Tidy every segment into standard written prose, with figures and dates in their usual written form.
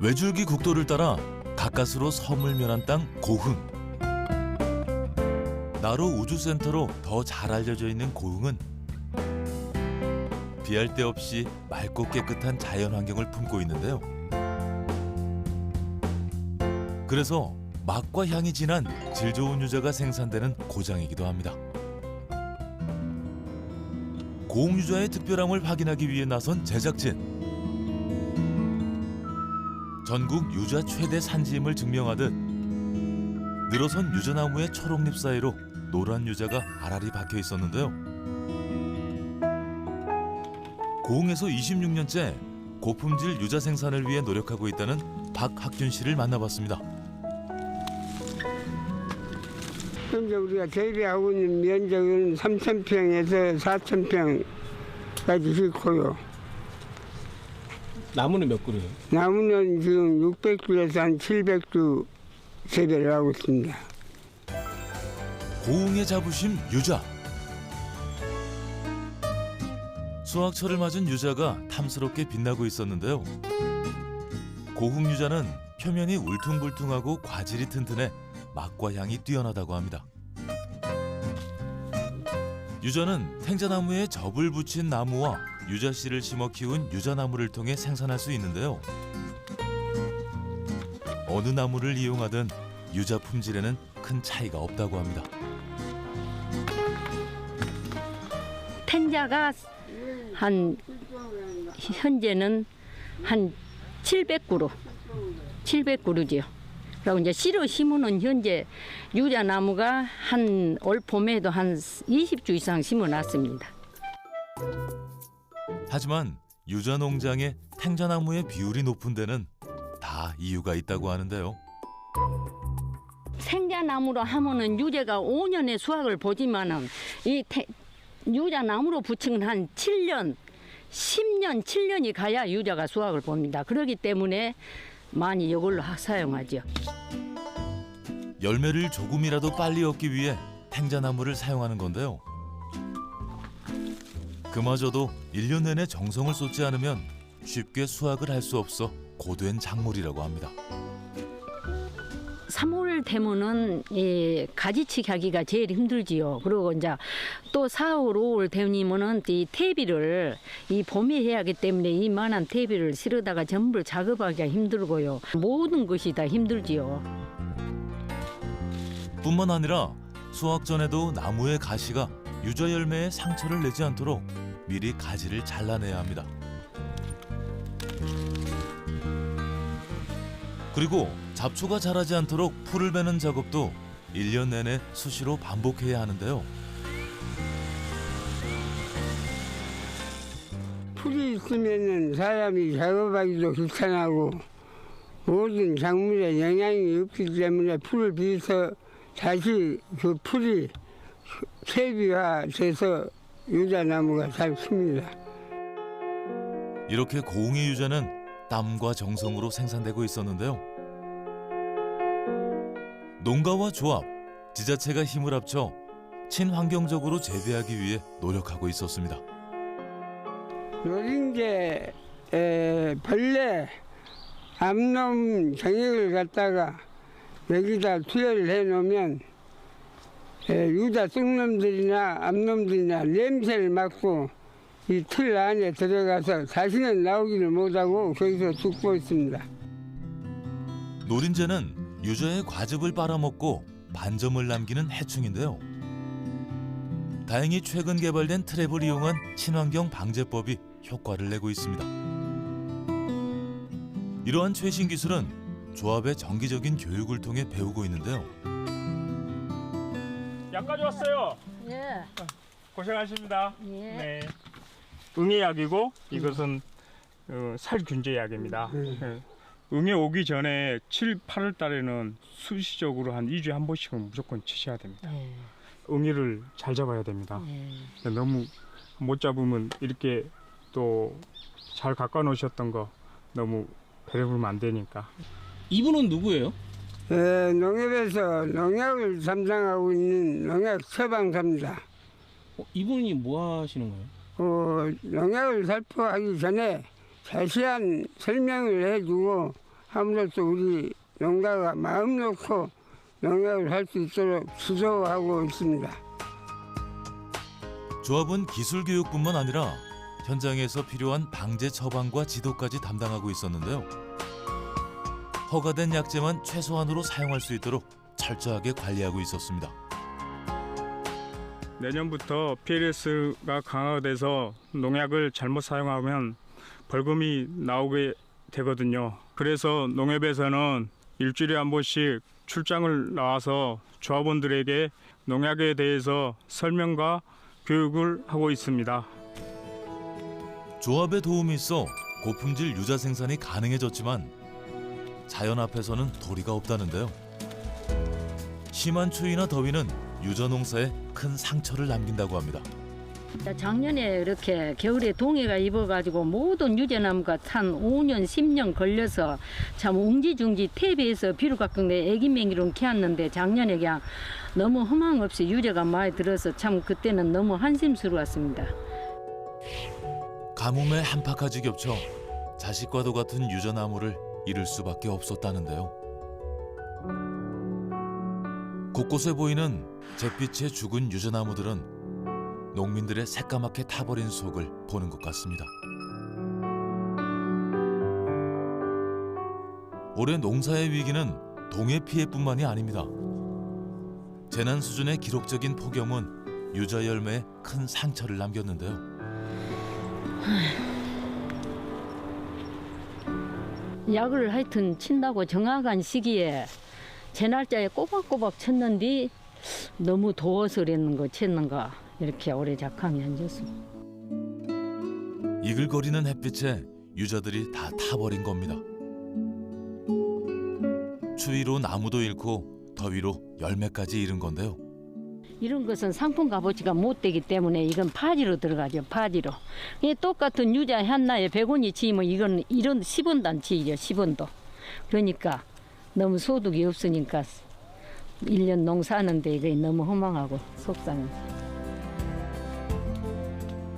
외줄기 국도를 따라 가까스로 섬을 면한 땅 고흥. 나로 우주센터로 더 잘 알려져 있는 고흥은 비할 데 없이 맑고 깨끗한 자연 환경을 품고 있는데요. 그래서 맛과 향이 진한 질 좋은 유자가 생산되는 고장이기도 합니다. 고흥 유자의 특별함을 확인하기 위해 나선 제작진. 전국 유자 최대 산지임을 증명하듯 늘어선 유자나무의 초록잎 사이로 노란 유자가 알알이 박혀 있었는데요. 고흥에서 26년째 고품질 유자 생산을 위해 노력하고 있다는 박학균 씨를 만나봤습니다. 현재 우리가 재배하고 있는 면적은 3,000평에서 4,000평까지 싣고요. 나무는 몇 그루예요? 나무는 지금 600주에서 한 700주 재배를 하고 있습니다. 고흥의 자부심 유자. 수확철을 맞은 유자가 탐스럽게 빛나고 있었는데요. 고흥 유자는 표면이 울퉁불퉁하고 과질이 튼튼해 맛과 향이 뛰어나다고 합니다. 유자는 탱자나무에 접을 붙인 나무와 유자씨를 심어 키운 유자나무를 통해 생산할 수 있는데요. 어느 나무를 이용하든 유자 품질에는 큰 차이가 없다고 합니다. 탱자가 한 현재는 한 700그루지요. 그리고 이제 씨로 심으는 현재 유자나무가 한 올 봄에도 한 20주 이상 심어놨습니다. 하지만 유자 농장의 탱자나무의 비율이 높은 데는 다 이유가 있다고 하는데요. 생자나무로 하면은 유자가 5년의 수확을 보지만은 이 유자나무로 붙이면 한 7년, 10년, 7년이 가야 유자가 수확을 봅니다. 그렇기 때문에 많이 이걸로 사용하죠. 열매를 조금이라도 빨리 얻기 위해 탱자나무를 사용하는 건데요. 그마저도 1년 내내 정성을 쏟지 않으면 쉽게 수확을 할 수 없어 고된 작물이라고 합니다. 3월 되면은 이 가지치기 하기가 제일 힘들지요. 그리고 이제 또 4월, 5월 되면은 이 퇴비를 이 봄에 해야 하기 때문에 이만한 퇴비를 실어다가 전부 작업하기가 힘들고요. 모든 것이 다 힘들지요. 뿐만 아니라 수확 전에도 나무의 가시가 유자 열매에 상처를 내지 않도록 미리 가지를 잘라내야 합니다. 그리고 잡초가 자라지 않도록 풀을 베는 작업도 1년 내내 수시로 반복해야 하는데요. 풀이 있으면은 사람이 작업하기도 귀찮고 모든 작물에 영향이 없기 때문에 풀을 비워서 다시 그 풀이 퇴비화돼서 유자나무가 잘 큽니다. 이렇게 고흥의 유자는 땀과 정성으로 생산되고 있었는데요. 농가와 조합, 지자체가 힘을 합쳐 친환경적으로 재배하기 위해 노력하고 있었습니다. 노린재, 벌레, 암놈 정액을 갖다가 여기다 투여를 해놓으면 유자 쑥놈들이나 암놈들이나 냄새를 맡고 이 틀 안에 들어가서 다시는 나오기를 못하고 거기서 죽고 있습니다. 노린재는 유자의 과즙을 빨아먹고 반점을 남기는 해충인데요. 다행히 최근 개발된 트랩을 이용한 친환경 방제법이 효과를 내고 있습니다. 이러한 최신 기술은 조합의 정기적인 교육을 통해 배우고 있는데요. 약 가져왔어요. 예. 고생하십니다. 예. 네. 응애약이고 이것은 살균제약입니다. 응애 오기 전에 7, 8월 달에는 수시적으로 한 2주에 한 번씩은 무조건 치셔야 됩니다. 예. 응애를 잘 잡아야 됩니다. 예. 너무 못 잡으면 이렇게 또 잘 갖다 놓으셨던 거 너무 배려보면 안 되니까. 이분은 누구예요? 농협에서 농약을 담당하고 있는 농약 처방사입니다. 이분이 뭐 하시는 거예요? 농약을 살포하기 전에 자세한 설명을 해주고 함으로써 우리 농가가 마음 놓고 농약을 할 수 있도록 지도하고 있습니다. 조합은 기술 교육뿐만 아니라 현장에서 필요한 방제 처방과 지도까지 담당하고 있었는데요. 허가된 약재만 최소한으로 사용할 수 있도록 철저하게 관리하고 있었습니다. 내년부터 PLS가 강화돼서 농약을 잘못 사용하면 벌금이 나오게 되거든요. 그래서 농협에서는 일주일에 한 번씩 출장을 나와서 조합원들에게 농약에 대해서 설명과 교육을 하고 있습니다. 조합의 도움이 있어 고품질 유자 생산이 가능해졌지만 자연 앞에서는 도리가 없다는데요. 심한 추위나 더위는 유자 농사에 큰 상처를 남긴다고 합니다. 작년에 이렇게 겨울에 동해가 입어가지고 모든 유자나무가 한 5년, 10년 걸려서 참 웅지중지 퇴비에서 비료 깎는데 애기맹이로 키웠는데 작년에 그냥 너무 허망 없이 유자가 많이 들어서 참 그때는 너무 한심스러웠습니다. 가뭄에 한파까지 겹쳐 자식과도 같은 유자나무를 잃을 수밖에 없었다는데요. 곳곳에 보이는 잿빛의 죽은 유자나무들은 농민들의 새까맣게 타버린 속을 보는 것 같습니다. 올해 농사의 위기는 동해 피해뿐만이 아닙니다. 재난 수준의 기록적인 폭염은 유자 열매에 큰 상처를 남겼는데요. 약을 하여튼 친다고 정확한 시기에 제 날짜에 꼬박꼬박 쳤는데 너무 더워서 그랬는 거 쳤는가 이렇게 오래 작황이 안 졌습니다. 이글거리는 햇빛에 유자들이 다 타버린 겁니다. 추위로 나무도 잃고 더위로 열매까지 잃은 건데요. 이런 것은 상품 값어치가 못 되기 때문에 이건 파지로 들어가죠. 파지로. 이 똑같은 유자 한나에 100원이 치면 이건 이런 10원도 안 치죠. 10원도. 그러니까 너무 소득이 없으니까 1년 농사하는데 이게 너무 허망하고 속상해요.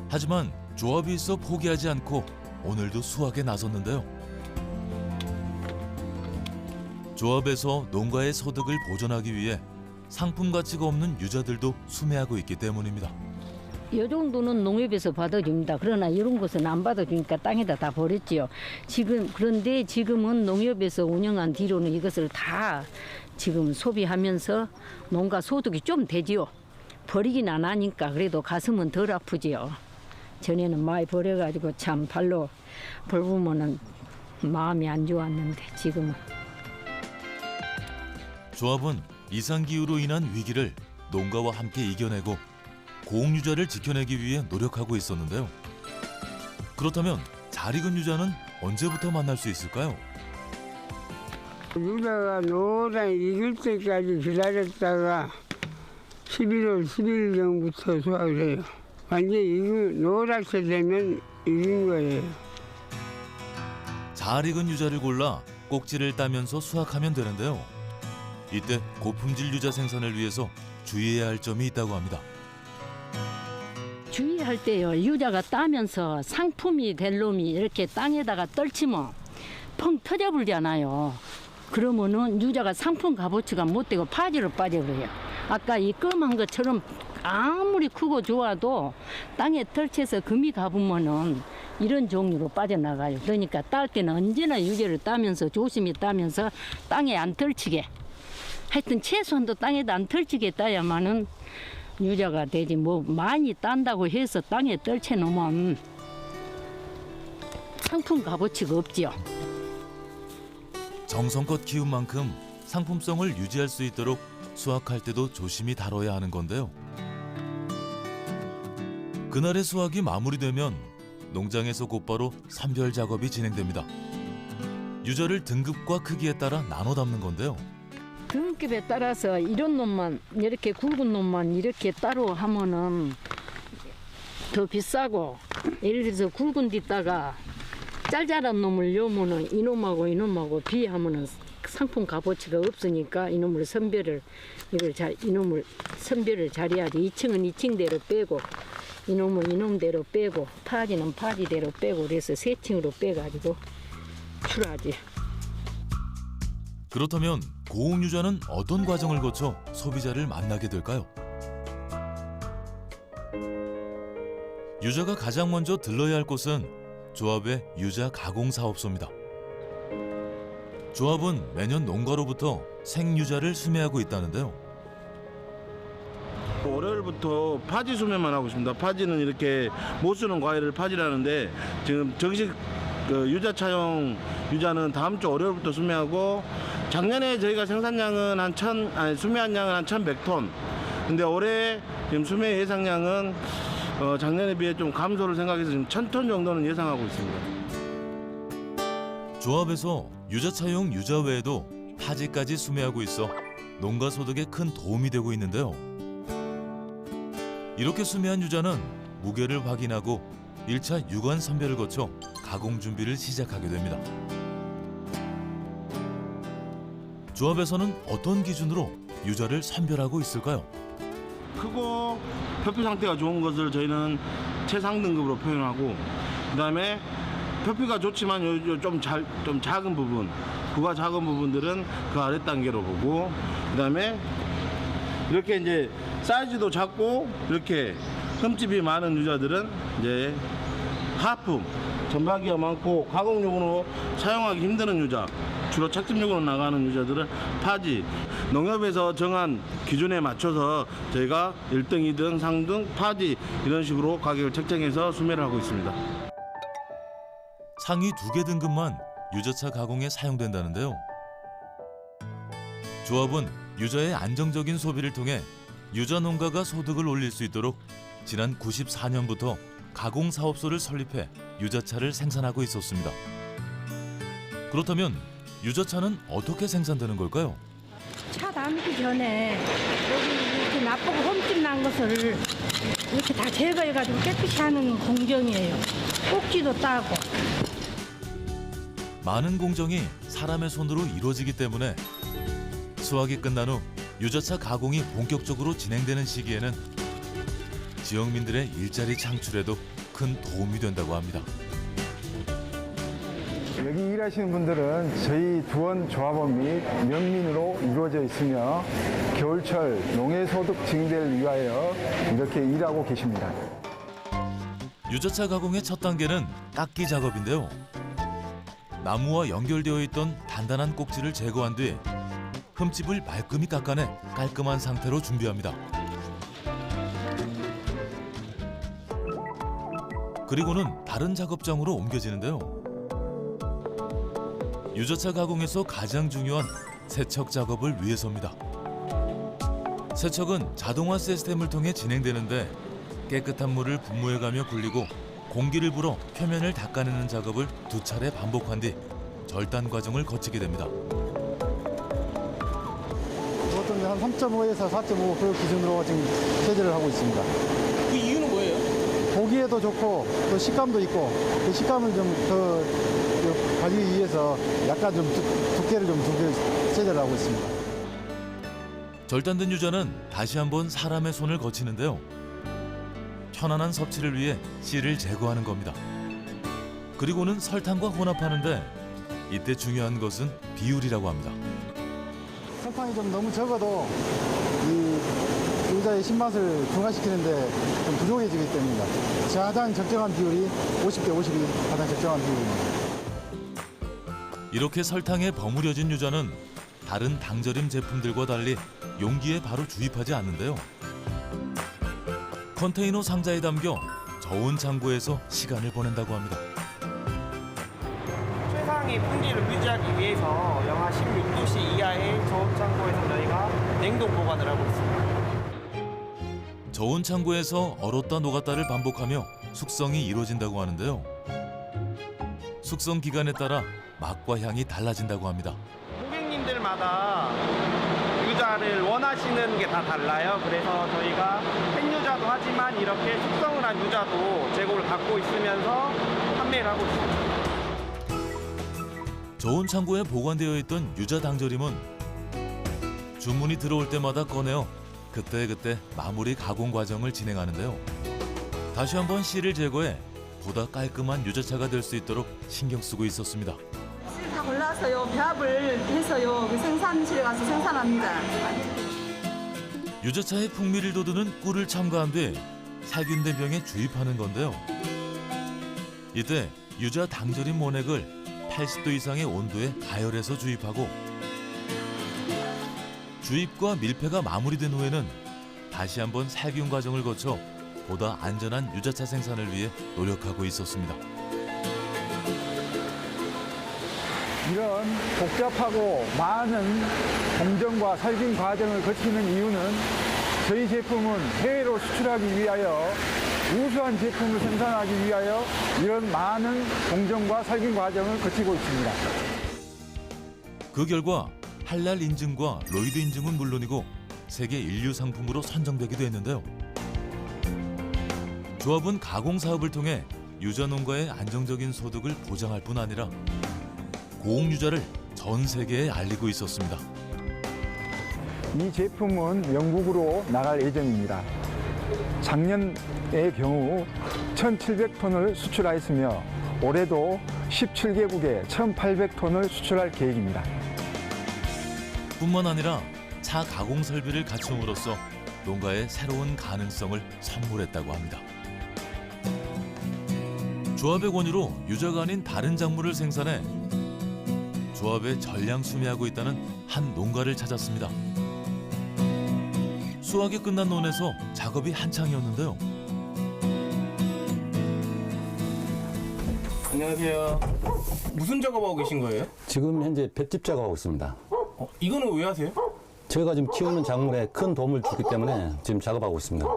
하지만 조합이 있어 포기하지 않고 오늘도 수확에 나섰는데요. 조합에서 농가의 소득을 보존하기 위해 상품 가치가 없는 유자들도 수매하고 있기 때문입니다. 이 정도는 농협에서 받아줍니다. 그러나 이런 것은 안 받아주니까 땅에다 다 버렸지요. 그런데 지금은 농협에서 운영한 뒤로는 이것을 다 지금 소비하면서 농가 소득이 좀 되지요. 버리긴 안 하니까 그래도 가슴은 덜 아프지요. 전에는 많이 버려가지고 참 발로 밟으면은 마음이 안 좋았는데 지금은. 조합은 이상기후로 인한 위기를 농가와 함께 이겨내고 고흥유자를 지켜내기 위해 노력하고 있었는데요. 그렇다면 잘 익은 유자는 언제부터 만날 수 있을까요? 유자가 노란 익을 때까지 기다렸다가 11월 10일경부터 수확을 해요. 완전히 노랗게 되면 익은 거예요. 잘 익은 유자를 골라 꼭지를 따면서 수확하면 되는데요. 이때 고품질 유자 생산을 위해서 주의해야 할 점이 있다고 합니다. 주의할 때요. 유자가 따면서 상품이 될 놈이 이렇게 땅에다가 떨치면 펑 터져버리잖아요. 그러면은 유자가 상품 값어치가 못 되고 파지로 빠져버려요. 아까 이 껌한 것처럼 아무리 크고 좋아도 땅에 떨쳐서 금이 가보면은 이런 종류로 빠져나가요. 그러니까 딸 때는 언제나 유자를 따면서 조심히 따면서 땅에 안 떨치게. 하여튼 최소한도 땅에다 안 떨치게 따야만은 유자가 되지. 뭐 많이 딴다고 해서 땅에 떨쳐 놓으면 상품 값어치가 없지요. 정성껏 키운 만큼 상품성을 유지할 수 있도록 수확할 때도 조심히 다뤄야 하는 건데요. 그날의 수확이 마무리되면 농장에서 곧바로 선별 작업이 진행됩니다. 유자를 등급과 크기에 따라 나눠 담는 건데요. 등급에 따라서 이런 놈만 이렇게 굵은 놈만 이렇게 따로 하면은 더 비싸고, 예를 들어서 굵은 데다가 짤짤한 놈을 넣으면은 이놈하고 비하면은 상품 값어치가 없으니까 이놈을 선별을 잘해야지. 2층은 2층대로 빼고 이놈은 이놈대로 빼고 파지는 파지대로 빼고 그래서 3층으로 빼가지고 출하지. 그렇다면 고흥유자는 어떤 과정을 거쳐 소비자를 만나게 될까요? 유자가 가장 먼저 들러야 할 곳은 조합의 유자 가공 사업소입니다. 조합은 매년 농가로부터 생유자를 수매하고 있다는데요. 월요일부터 파지 수매만 하고 있습니다. 파지는 이렇게 못 쓰는 과일을 파지라는데 지금 정식 유자차용 유자는 다음 주 월요일부터 수매하고, 작년에 저희가 생산량은 수매한 양은 한 1,100톤. 근데 올해 지금 수매 예상량은 작년에 비해 좀 감소를 생각해서 지금 1,000톤 정도는 예상하고 있습니다. 조합에서 유자차용 유자 외에도 파지까지 수매하고 있어 농가 소득에 큰 도움이 되고 있는데요. 이렇게 수매한 유자는 무게를 확인하고 1차 유관 선별을 거쳐 가공 준비를 시작하게 됩니다. 조합에서는 어떤 기준으로 유자를 선별하고 있을까요? 크고 표피 상태가 좋은 것을 저희는 최상등급으로 표현하고, 그다음에 표피가 좋지만 좀 작은 부분, 구가 작은 부분들은 그 아래 단계로 보고, 그다음에 이렇게 이제 사이즈도 작고 이렇게 흠집이 많은 유자들은 이제 하품, 점박이가 많고 가공용으로 사용하기 힘드는 유자, 주로 착즙용으로 나가는 유자들은 파지. 농협에서 정한 기준에 맞춰서 저희가 1등, 2등, 상등, 파지 이런 식으로 가격을 책정해서 수매를 하고 있습니다. 상위 2개 등급만 유자차 가공에 사용된다는데요. 조합은 유자의 안정적인 소비를 통해 유자 농가가 소득을 올릴 수 있도록 지난 94년부터 가공 사업소를 설립해 유자차를 생산하고 있었습니다. 그렇다면 유자차는 어떻게 생산되는 걸까요? 차 담기 전에 여기 이렇게 나쁘고 홈집 난 것을 이렇게 다 제거해가지고 깨끗이 하는 공정이에요. 꼭지도 따고. 많은 공정이 사람의 손으로 이루어지기 때문에 수확이 끝난 후 유자차 가공이 본격적으로 진행되는 시기에는 지역민들의 일자리 창출에도 큰 도움이 된다고 합니다. 여기 일하시는 분들은 저희 두원 조합원 및 명민으로 이루어져 있으며 겨울철 농해소득 증대를 위하여 이렇게 일하고 계십니다. 유자차 가공의 첫 단계는 깎기 작업인데요. 나무와 연결되어 있던 단단한 꼭지를 제거한 뒤 흠집을 말끔히 깎아내 깔끔한 상태로 준비합니다. 그리고는 다른 작업장으로 옮겨지는데요. 유자차 가공에서 가장 중요한 세척 작업을 위해서입니다. 세척은 자동화 시스템을 통해 진행되는데 깨끗한 물을 분무해 가며 굴리고 공기를 불어 표면을 닦아내는 작업을 2차례 반복한 뒤 절단 과정을 거치게 됩니다. 이것도 한 3.5에서 4.5 그 기준으로 지금 세제를 하고 있습니다. 그 이유는 뭐예요? 보기에도 좋고 또 식감도 있고 그 식감을 좀 더 가지기 위해서 약간 좀 두께를 좀 두께 세제를 하고 있습니다. 절단된 유자는 다시 한번 사람의 손을 거치는데요. 편안한 섭취를 위해 씨를 제거하는 겁니다. 그리고는 설탕과 혼합하는데 이때 중요한 것은 비율이라고 합니다. 설탕이 좀 너무 적어도 이 유자의 신맛을 중화시키는데 좀 부족해지기 때문입니다. 가장 적정한 비율이 50대 50이 가장 적정한 비율입니다. 이렇게 설탕에 버무려진 유자는 다른 당절임 제품들과 달리 용기에 바로 주입하지 않는데요. 컨테이너 상자에 담겨 저온 창고에서 시간을 보낸다고 합니다. 최상의 품질을 유지하기 위해서 영하 16도씨 이하의 저온 창고에서 저희가 냉동 보관을 하고 있습니다. 저온 창고에서 얼었다 녹았다를 반복하며 숙성이 이루어진다고 하는데요. 숙성 기간에 따라 맛과 향이 달라진다고 합니다. 고객님들마다 유자를 원하시는 게 다 달라요. 그래서 저희가 생유자도 하지만 이렇게 숙성을 한 유자도 재고를 갖고 있으면서 판매를 하고 있습니다. 저온 창고에 보관되어 있던 유자 당절임은 주문이 들어올 때마다 꺼내어 그때그때 마무리 가공 과정을 진행하는데요. 다시 한번 씨를 제거해 보다 깔끔한 유자차가 될 수 있도록 신경 쓰고 있었습니다. 다 골라서요 배합을 해서요 그 생산실에 가서 생산합니다. 유자차의 풍미를 돋우는 꿀을 첨가한 뒤 살균된 병에 주입하는 건데요. 이때 유자 당절인 모넥을 80도 이상의 온도에 가열해서 주입하고 주입과 밀폐가 마무리된 후에는 다시 한번 살균 과정을 거쳐 보다 안전한 유자차 생산을 위해 노력하고 있었습니다. 이런 복잡하고 많은 공정과 살균 과정을 거치는 이유는 저희 제품은 해외로 수출하기 위하여 우수한 제품을 생산하기 위하여 이런 많은 공정과 살균 과정을 거치고 있습니다. 그 결과 할랄 인증과 로이드 인증은 물론이고 세계 인류 상품으로 선정되기도 했는데요. 조합은 가공 사업을 통해 유자 농가의 안정적인 소득을 보장할 뿐 아니라 고흥유자를 전 세계에 알리고 있었습니다. 이 제품은 영국으로 나갈 예정입니다. 작년의 경우 1,700톤을 수출하였으며 올해도 17개국에 1,800톤을 수출할 계획입니다. 뿐만 아니라 차 가공 설비를 갖춤으로써 농가에 새로운 가능성을 선물했다고 합니다. 조합의 권유로 유자가 아닌 다른 작물을 생산해 조합에 전량 수매하고 있다는 한 농가를 찾았습니다. 수확이 끝난 논에서 작업이 한창이었는데요. 안녕하세요. 무슨 작업하고 계신 거예요? 지금 현재 볏짚 작업하고 있습니다. 이거는 왜 하세요? 제가 지금 키우는 작물에 큰 도움을 주기 때문에 지금 작업하고 있습니다.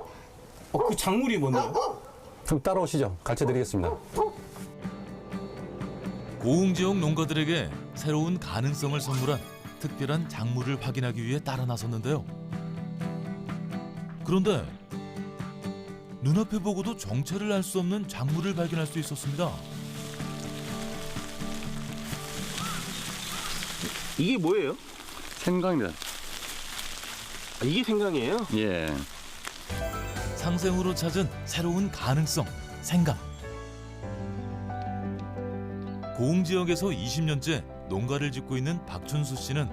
그 작물이 뭔데요? 그럼 따라오시죠. 가르쳐드리겠습니다. 고흥 지역 농가들에게 새로운 가능성을 선물한 특별한 작물을 확인하기 위해 따라 나섰는데요. 그런데 눈앞에 보고도 정체를 알 수 없는 작물을 발견할 수 있었습니다. 이게 뭐예요? 생강입니다. 이게 생강이에요? 예. 상생으로 찾은 새로운 가능성, 생강. 고흥 지역에서 20년째 농가를 짓고 있는 박춘수 씨는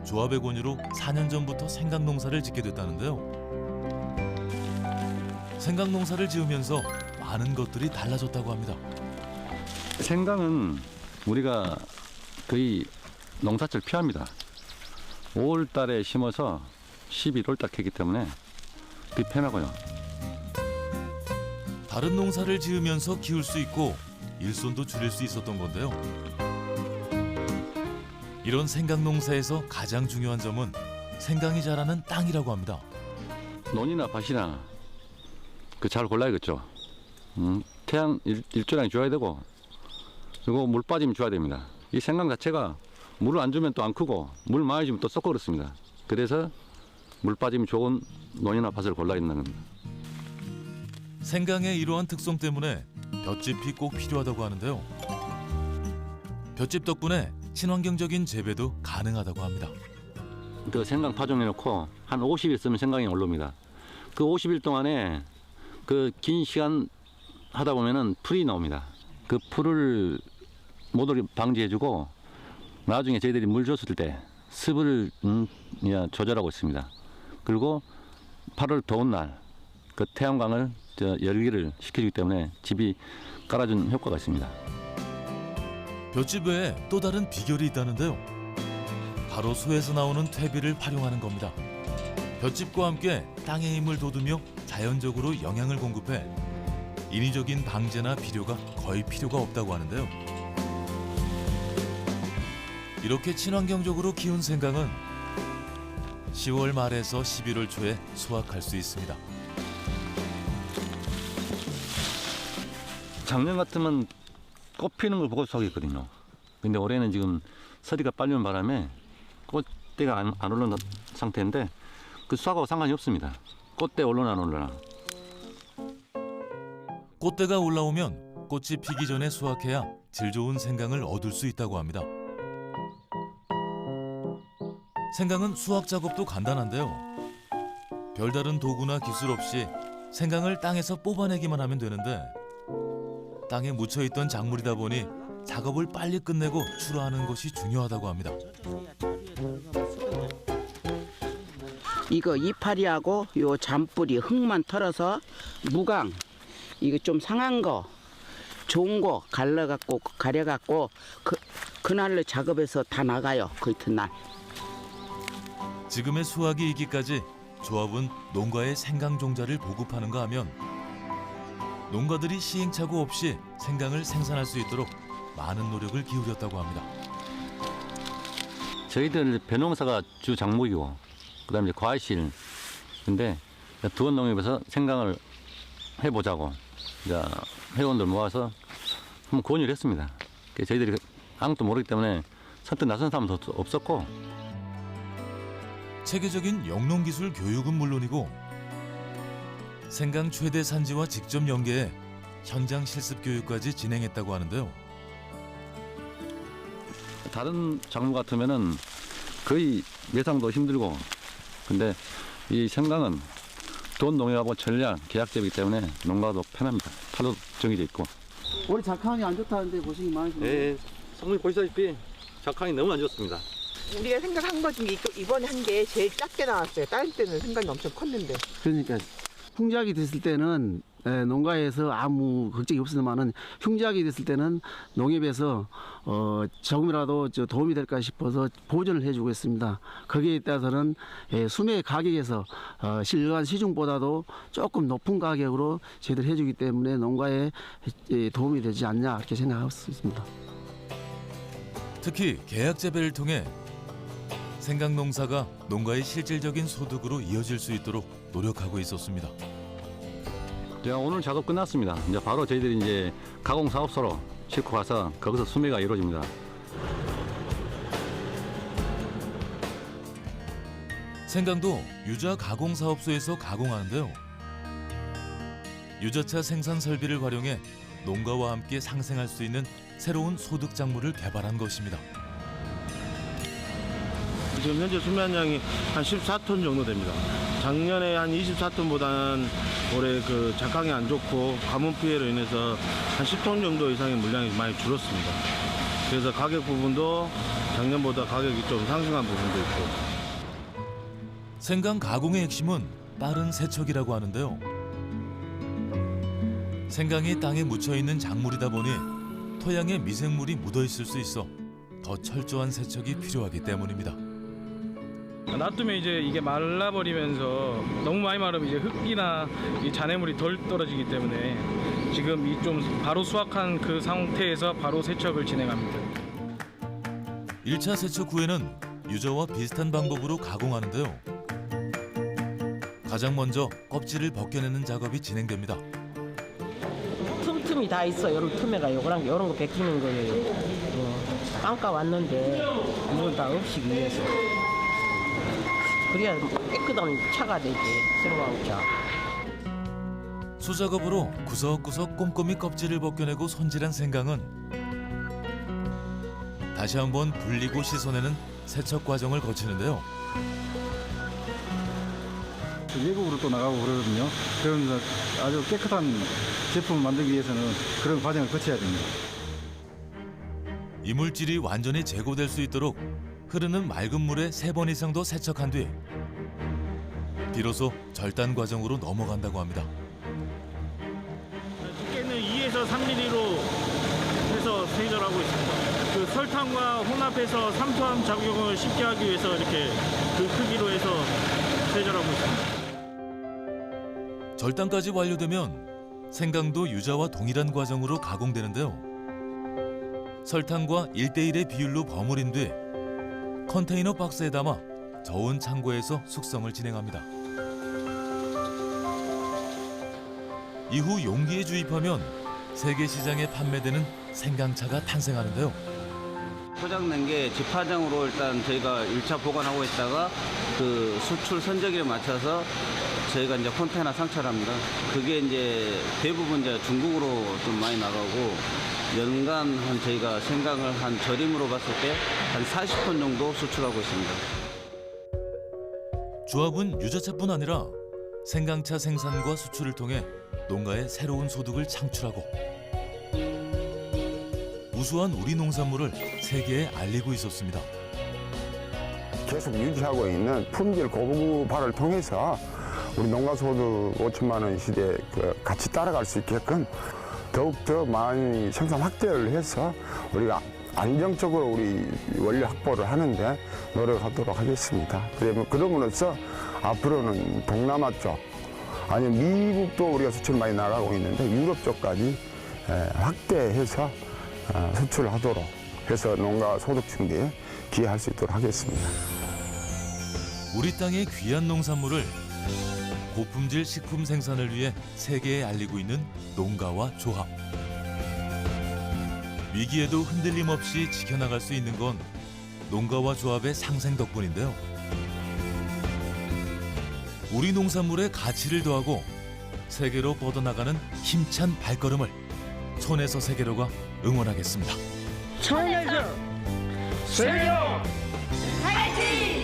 조합의 권유로 4년 전부터 생강 농사를 짓게 됐다는데요. 생강 농사를 지으면서 많은 것들이 달라졌다고 합니다. 생강은 우리가 거의 농사철 피합니다. 5월 달에 심어서 11월 달 캐기 때문에 그게 편하고요. 다른 농사를 지으면서 키울 수 있고 일손도 줄일 수 있었던 건데요. 이런 생강 농사에서 가장 중요한 점은 생강이 자라는 땅이라고 합니다. 논이나 밭이나 그 잘 골라야겠죠. 태양 일조량이 줘야 되고 그리고 물 빠짐이 줘야 됩니다. 이 생강 자체가 물을 안 주면 또 안 크고 물 많이 주면 또 썩고 그렇습니다. 그래서 물 빠짐이 좋은 논이나 밭을 골라야 된다는 겁니다. 생강의 이러한 특성 때문에 볏짚이 꼭 필요하다고 하는데요. 볏짚 덕분에 친환경적인 재배도 가능하다고 합니다. 그 생강 파종해 놓고 한 50일 쓰면 생강이 올라옵니다. 그 50일 동안에 그 긴 시간 하다 보면은 풀이 나옵니다. 그 풀을 모두 방지해주고 나중에 저희들이 물 줬을 때 습을 조절하고 있습니다. 그리고 8월 더운 날 그 태양광을 열기를 시켜주기 때문에 집이 깔아준 효과가 있습니다. 볏짚 외에 또 다른 비결이 있다는데요. 바로 소에서 나오는 퇴비를 활용하는 겁니다. 볏짚과 함께 땅의 힘을 돋우며 자연적으로 영양을 공급해 인위적인 방제나 비료가 거의 필요가 없다고 하는데요. 이렇게 친환경적으로 키운 생강은 10월 말에서 11월 초에 수확할 수 있습니다. 작년 같으면 꽃 피는 걸 보고 수확했거든요. 근데 올해는 지금 서리가 빨리 오는 바람에 꽃대가 안 올라온 상태인데 그 수확하고 상관이 없습니다. 꽃대 올라나 안 올라나. 꽃대가 올라오면 꽃이 피기 전에 수확해야 질 좋은 생강을 얻을 수 있다고 합니다. 생강은 수확 작업도 간단한데요. 별다른 도구나 기술 없이 생강을 땅에서 뽑아내기만 하면 되는데 땅에 묻혀있던 작물이다 보니 작업을 빨리 끝내고 출하하는 것이 중요하다고 합니다. 이거 이파리하고 요 잔뿌리 흙만 털어서 무강 이거 좀 상한 거 좋은 거 가려갖고 그날로 작업해서 다 나가요. 그 이튿날. 지금의 수확이 있기까지 조합은 농가에 생강 종자를 보급하는가 하면 농가들이 시행착오 없이 생강을 생산할 수 있도록 많은 노력을 기울였다고 합니다. 저희들 벼농사가 주 작목이고 그다음에 이제 과실. 근데 두원농협에서 생강을 해보자고 이제 회원들 모아서 한번 권유를 했습니다. 저희들이 아무것도 모르기 때문에 선뜻 나선 사람도 없었고 체계적인 영농기술 교육은 물론이고 생강 최대 산지와 직접 연계해 현장 실습 교육까지 진행했다고 하는데요. 다른 작물 같으면은 거의 매상도 힘들고 근데 이 생강은 돈 농협하고 전량 계약제이기 때문에 농가도 편합니다. 팔로 정해져 있고. 올해 작황이 안 좋다는데 고생이 많으시네요. 네, 성님 보시다시피 작황이 너무 안 좋습니다. 우리가 생각한 것 중에 이번에 한 게 제일 작게 나왔어요. 다른 때는 생각이 엄청 컸는데. 그러니까 흉작이 됐을 때는 농가에서 아무 걱정이 없으면은 흉작이 됐을 때는 농협에서 조금이라도 도움이 될까 싶어서 보전을 해주고 있습니다. 거기에 따라서는 수매 가격에서 실간 시중보다도 조금 높은 가격으로 저희들 해주기 때문에 농가에 도움이 되지 않냐 이렇게 생각하고 있습니다. 특히 계약 재배를 통해 생강 농사가 농가의 실질적인 소득으로 이어질 수 있도록 노력하고 있었습니다. 자, 오늘 작업 끝났습니다. 이제 바로 저희들이 이제 가공 사업소로 싣고 가서 거기서 수매가 이루어집니다. 생강도 유자 가공 사업소에서 가공하는데요. 유자차 생산 설비를 활용해 농가와 함께 상생할 수 있는 새로운 소득 작물을 개발한 것입니다. 지금 현재 수매한량이 한 14톤 정도 됩니다. 작년에 한 24톤보다는 올해 그 작황이 안 좋고 가뭄 피해로 인해서 한 10톤 정도 이상의 물량이 많이 줄었습니다. 그래서 가격 부분도 작년보다 가격이 좀 상승한 부분도 있고. 생강 가공의 핵심은 빠른 세척이라고 하는데요. 생강이 땅에 묻혀있는 작물이다 보니 토양에 미생물이 묻어있을 수 있어 더 철저한 세척이 필요하기 때문입니다. 놔두면 이제 이게 말라버리면서 너무 많이 마르면 이제 흙이나 이 잔해물이 덜 떨어지기 때문에 지금 이 좀 바로 수확한 그 상태에서 바로 세척을 진행합니다. 1차 세척 후에는 유자와 비슷한 방법으로 가공하는데요. 가장 먼저 껍질을 벗겨내는 작업이 진행됩니다. 틈틈이 다 있어. 요런 틈에가 요거랑 요런 거 벗기는 거예요. 빵가 왔는데 이건 다 없이기 위해서. 그래야 깨끗한 차가 되지. 생강 차. 수작업으로 구석구석 꼼꼼히 껍질을 벗겨내고 손질한 생강은 다시 한번 불리고 씻어내는 세척 과정을 거치는데요. 외국으로 또 나가고 그러거든요. 그러면서 아주 깨끗한 제품을 만들기 위해서는 그런 과정을 거쳐야 됩니다. 이물질이 완전히 제거될 수 있도록 흐르는 맑은 물에 3번 이상 더 세척한 뒤 비로소 절단 과정으로 넘어간다고 합니다. 두께는 2에서 3mm로 해서 세절하고 있습니다. 그 설탕과 혼합해서 삼투압 작용을 쉽게 하기 위해서 이렇게 그 크기로 해서 세절하고 있습니다. 절단까지 완료되면 생강도 유자와 동일한 과정으로 가공되는데요. 설탕과 1:1의 비율로 버무린 뒤 컨테이너 박스에 담아 저온 창고에서 숙성을 진행합니다. 이후 용기에 주입하면 세계 시장에 판매되는 생강차가 탄생하는데요. 포장된 게 집화장으로 일단 저희가 1차 보관하고 있다가 그 수출 선적일에 맞춰서 저희가 이제 컨테이너 상차합니다. 그게 이제 대부분 이제 중국으로 좀 많이 나가고 연간 한 저희가 생강을 한 절임으로 봤을 때 한 40톤 정도 수출하고 있습니다. 조합은 유자차뿐 아니라 생강차 생산과 수출을 통해 농가에 새로운 소득을 창출하고 우수한 우리 농산물을 세계에 알리고 있었습니다. 계속 유지하고 있는 품질 고급화를 통해서 우리 농가소득 5천만 원 시대에 같이 따라갈 수 있게끔 더욱더 많이 생산 확대를 해서 우리가 안정적으로 우리 원료 확보를 하는데 노력하도록 하겠습니다. 그러므로써 앞으로는 동남아 쪽, 아니면 미국도 우리가 수출 많이 나가고 있는데 유럽 쪽까지 확대해서 수출하도록 해서 농가 소득 증대에 기여할 수 있도록 하겠습니다. 우리 땅의 귀한 농산물을 고품질 식품 생산을 위해 세계에 알리고 있는 농가와 조합. 위기에도 흔들림 없이 지켜나갈 수 있는 건 농가와 조합의 상생 덕분인데요. 우리 농산물의 가치를 더하고 세계로 뻗어나가는 힘찬 발걸음을 손에서 세계로가 응원하겠습니다. 손에서 세계로 화이팅!